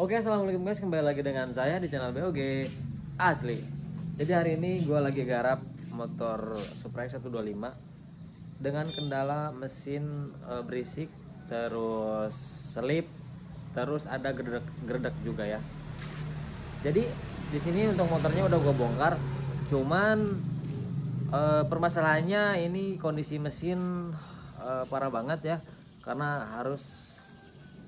Oke, assalamualaikum guys, kembali lagi dengan saya di channel BOG Asli. Jadi hari ini gue lagi garap motor Supra X 125 dengan kendala mesin berisik, terus selip, terus ada gerdek juga ya. Jadi di sini untuk motornya udah gue bongkar, cuman permasalahannya ini kondisi mesin parah banget ya, karena harus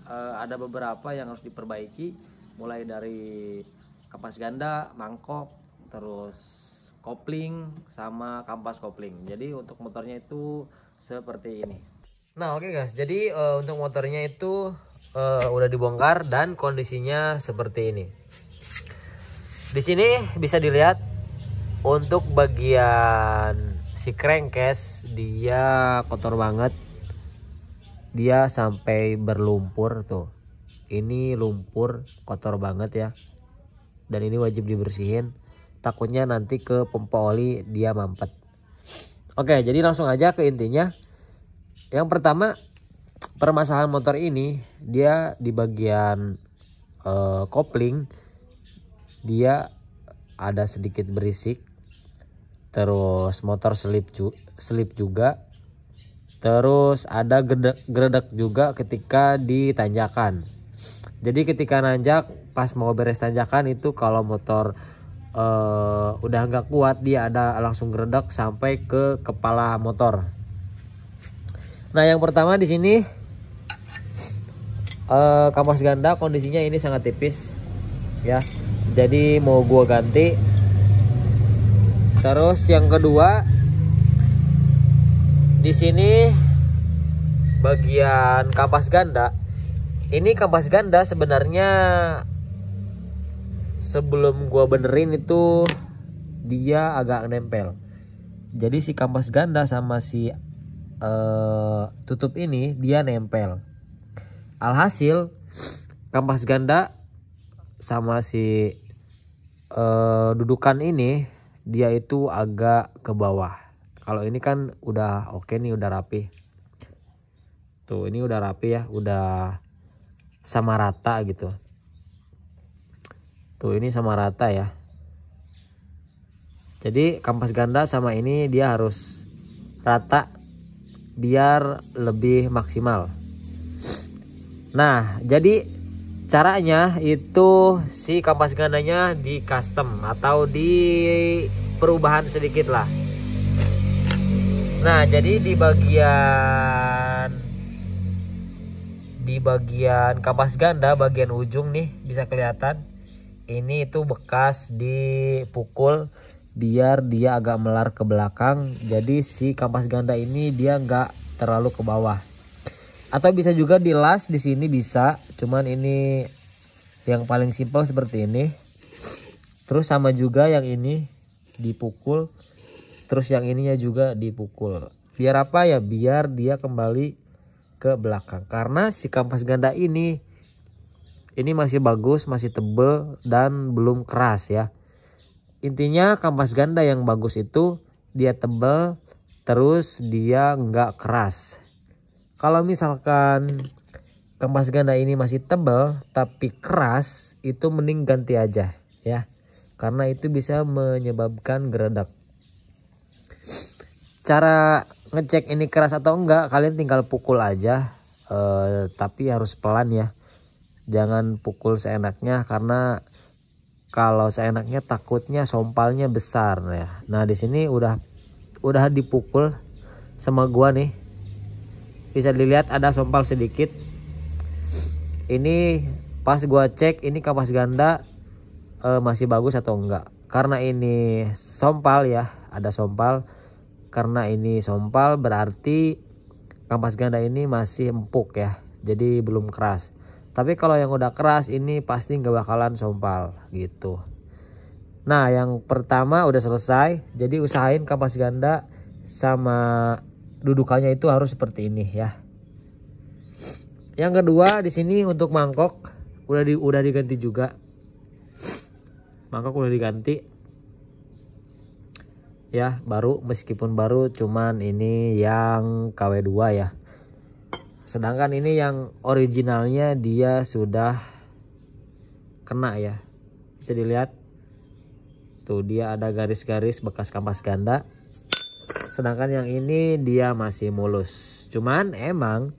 ada beberapa yang harus diperbaiki, mulai dari kampas ganda, mangkok, terus kopling sama kampas kopling. Jadi untuk motornya itu seperti ini. Nah oke guys, jadi untuk motornya itu udah dibongkar dan kondisinya seperti ini. Di sini bisa dilihat untuk bagian si crankcase dia kotor banget. Dia sampai berlumpur tuh. Ini lumpur kotor banget ya. Dan ini wajib dibersihin. Takutnya nanti ke pompa oli dia mampet. Oke, jadi langsung aja ke intinya. Yang pertama, permasalahan motor ini dia di bagian kopling dia ada sedikit berisik. Terus motor selip juga. Terus ada gerdek juga ketika ditanjakan. Jadi ketika nanjak pas mau beres tanjakan itu kalau motor udah nggak kuat dia ada langsung gerdek sampai ke kepala motor. Nah yang pertama di sini kampas ganda kondisinya ini sangat tipis ya. Jadi mau gua ganti. Terus yang kedua di sini bagian kampas ganda. Ini kampas ganda sebenarnya sebelum gua benerin itu dia agak nempel. Jadi si kampas ganda sama si tutup ini dia nempel. Alhasil kampas ganda sama si dudukan ini dia itu agak ke bawah. Kalau ini kan udah oke nih, udah rapi. Tuh ini udah rapi ya, udah sama rata gitu. Tuh ini sama rata ya. Jadi kampas ganda sama ini dia harus rata biar lebih maksimal. Nah jadi caranya itu si kampas gandanya di custom atau di perubahan sedikit lah. Nah jadi di bagian kampas ganda bagian ujung nih bisa kelihatan ini itu bekas dipukul biar dia agak melar ke belakang. Jadi si kampas ganda ini dia nggak terlalu ke bawah. Atau bisa juga dilas di sini bisa. Cuman ini yang paling simpel seperti ini. Terus sama juga yang ini dipukul. Terus yang ininya juga dipukul. Biar apa ya? Biar dia kembali ke belakang. Karena si kampas ganda ini masih bagus, masih tebel dan belum keras ya. Intinya kampas ganda yang bagus itu dia tebel, terus dia nggak keras. Kalau misalkan kampas ganda ini masih tebel tapi keras, itu mending ganti aja ya. Karena itu bisa menyebabkan gerdek. Cara ngecek ini keras atau enggak kalian tinggal pukul aja, tapi harus pelan ya. Jangan pukul seenaknya karena kalau seenaknya takutnya sompalnya besar ya. Nah di sini udah dipukul sama gua nih, bisa dilihat ada sompal sedikit. Ini pas gua cek ini kampas ganda masih bagus atau enggak. Karena ini sompal ya, ada sompal. Karena ini sompal berarti kampas ganda ini masih empuk ya. Jadi belum keras. Tapi kalau yang udah keras ini pasti nggak bakalan sompal gitu. Nah yang pertama udah selesai. Jadi usahain kampas ganda sama dudukannya itu harus seperti ini ya. Yang kedua di sini untuk mangkok udah diganti juga. Mangkok udah diganti. Ya baru, meskipun baru cuman ini yang KW2 ya. Sedangkan ini yang originalnya dia sudah kena ya, bisa dilihat tuh, dia ada garis-garis bekas kampas ganda, sedangkan yang ini dia masih mulus. Cuman emang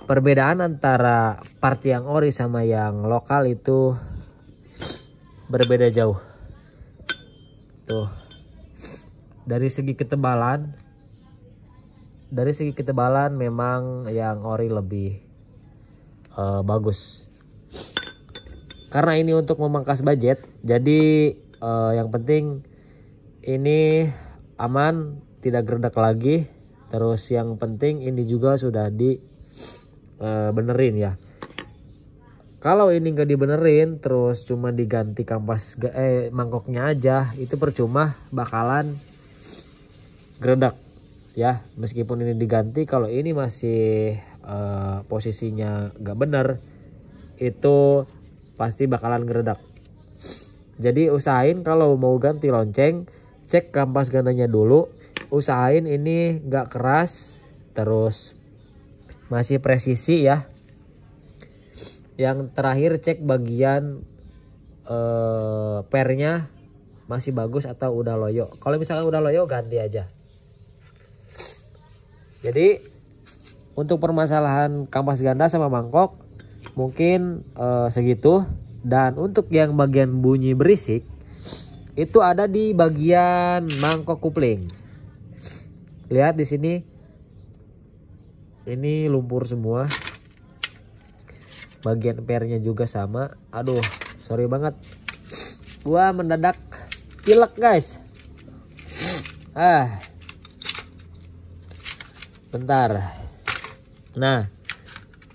perbedaan antara part yang ori sama yang lokal itu berbeda jauh tuh. Dari segi ketebalan memang yang ori lebih bagus. Karena ini untuk memangkas budget, jadi yang penting ini aman, tidak geredak lagi. Terus yang penting ini juga sudah di benerin ya. Kalau ini nggak dibenerin terus cuma diganti kampas mangkoknya aja, itu percuma, bakalan geredak ya. Meskipun ini diganti, kalau ini masih posisinya nggak bener, itu pasti bakalan geredak. Jadi usahain kalau mau ganti lonceng, cek kampas gandanya dulu, usahain ini nggak keras, terus masih presisi ya. Yang terakhir cek bagian pernya masih bagus atau udah loyo. Kalau misalkan udah loyo ganti aja. Jadi untuk permasalahan kampas ganda sama mangkok mungkin segitu. Dan untuk yang bagian bunyi berisik itu ada di bagian mangkok kupling. Lihat di sini, ini lumpur semua. Bagian pernya juga sama. Aduh, sorry banget, gua mendadak pilek guys. Bentar. Nah,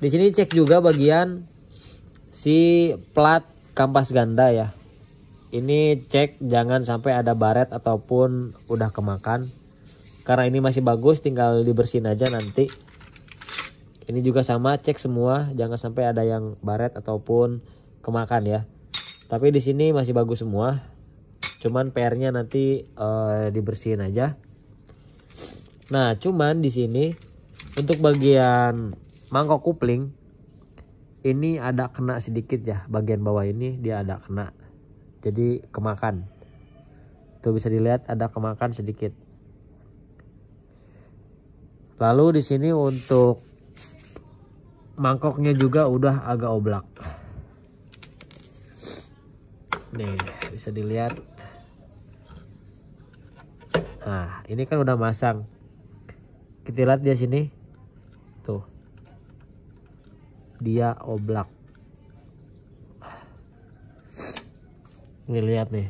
di sini cek juga bagian si plat kampas ganda ya. Ini cek jangan sampai ada baret ataupun udah kemakan. Karena ini masih bagus, tinggal dibersihin aja nanti. Ini juga sama, cek semua, jangan sampai ada yang baret ataupun kemakan ya. Tapi di sini masih bagus semua. Cuman PR-nya nanti dibersihin aja. Nah, cuman di sini untuk bagian mangkok kupling ini ada kena sedikit ya, bagian bawah ini dia ada kena. Jadi kemakan. Tuh bisa dilihat ada kemakan sedikit. Lalu di sini untuk mangkoknya juga udah agak oblak. Nih, bisa dilihat. Nah, ini kan udah masang. Kita lihat di sini. Tuh. Dia oblak. Ini lihat nih.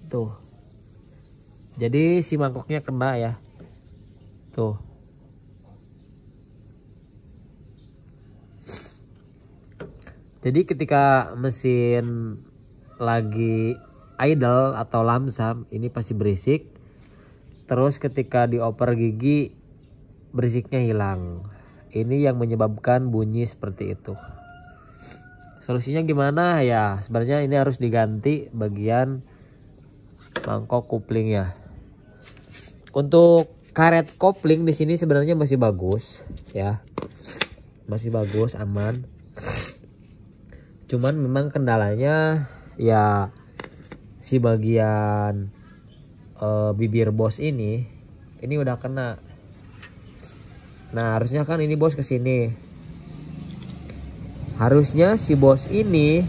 Tuh. Jadi si mangkoknya kena ya. Tuh. Jadi ketika mesin lagi idle atau lamsam, ini pasti berisik. Terus ketika dioper gigi, berisiknya hilang. Ini yang menyebabkan bunyi seperti itu. Solusinya gimana ya? Sebenarnya ini harus diganti bagian mangkok kuplingnya. Untuk karet kopling di sini sebenarnya masih bagus ya. Masih bagus, aman. Cuman memang kendalanya ya si bagian bibir bos ini udah kena. Nah, harusnya kan ini bos ke sini. Harusnya si bos ini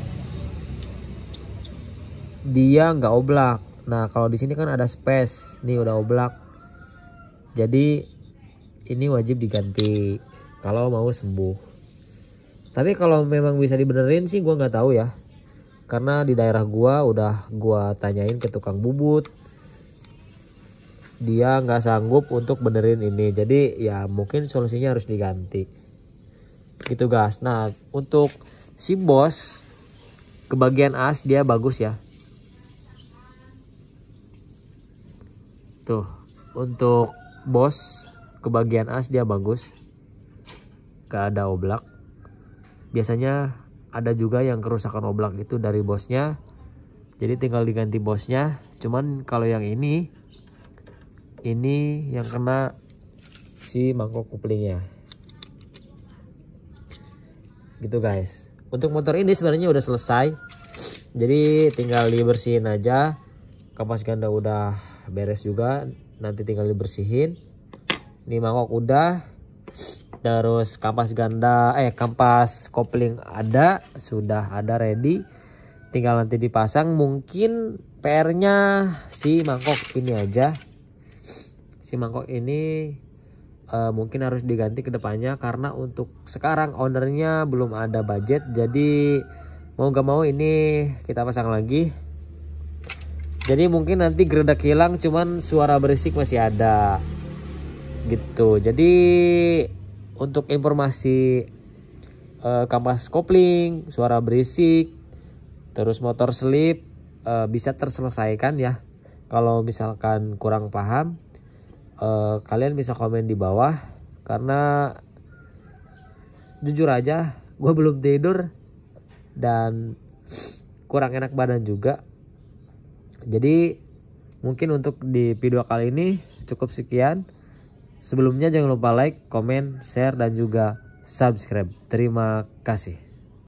dia nggak oblak. Nah, kalau di sini kan ada space. Nih udah oblak. Jadi ini wajib diganti kalau mau sembuh. Tapi kalau memang bisa dibenerin sih gua nggak tahu ya. Karena di daerah gua udah gua tanyain ke tukang bubut. Dia nggak sanggup untuk benerin ini. Jadi ya mungkin solusinya harus diganti. Gitu guys. Nah, untuk si bos ke bagian as dia bagus ya. Tuh, untuk bos ke bagian as dia bagus. Gak ada oblak. Biasanya ada juga yang kerusakan oblak itu dari bosnya. Jadi tinggal diganti bosnya. Cuman kalau yang ini yang kena si mangkok kuplingnya. gitu guys. Untuk motor ini sebenarnya udah selesai, jadi tinggal dibersihin aja. Kampas ganda udah beres juga, nanti tinggal dibersihin. Ini mangkok udah, terus kampas kopling sudah ada ready, tinggal nanti dipasang. Mungkin PR-nya si mangkok ini aja. Si mangkok ini mungkin harus diganti ke depannya, karena untuk sekarang ownernya belum ada budget, jadi mau gak mau ini kita pasang lagi. Jadi mungkin nanti geledak hilang, cuman suara berisik masih ada gitu. Jadi untuk informasi kampas kopling, suara berisik, terus motor selip bisa terselesaikan ya. Kalau misalkan kurang paham, kalian bisa komen di bawah, karena jujur aja gue belum tidur dan kurang enak badan juga. Jadi mungkin untuk di video kali ini cukup sekian. Sebelumnya jangan lupa like, komen, share, dan juga subscribe. Terima kasih.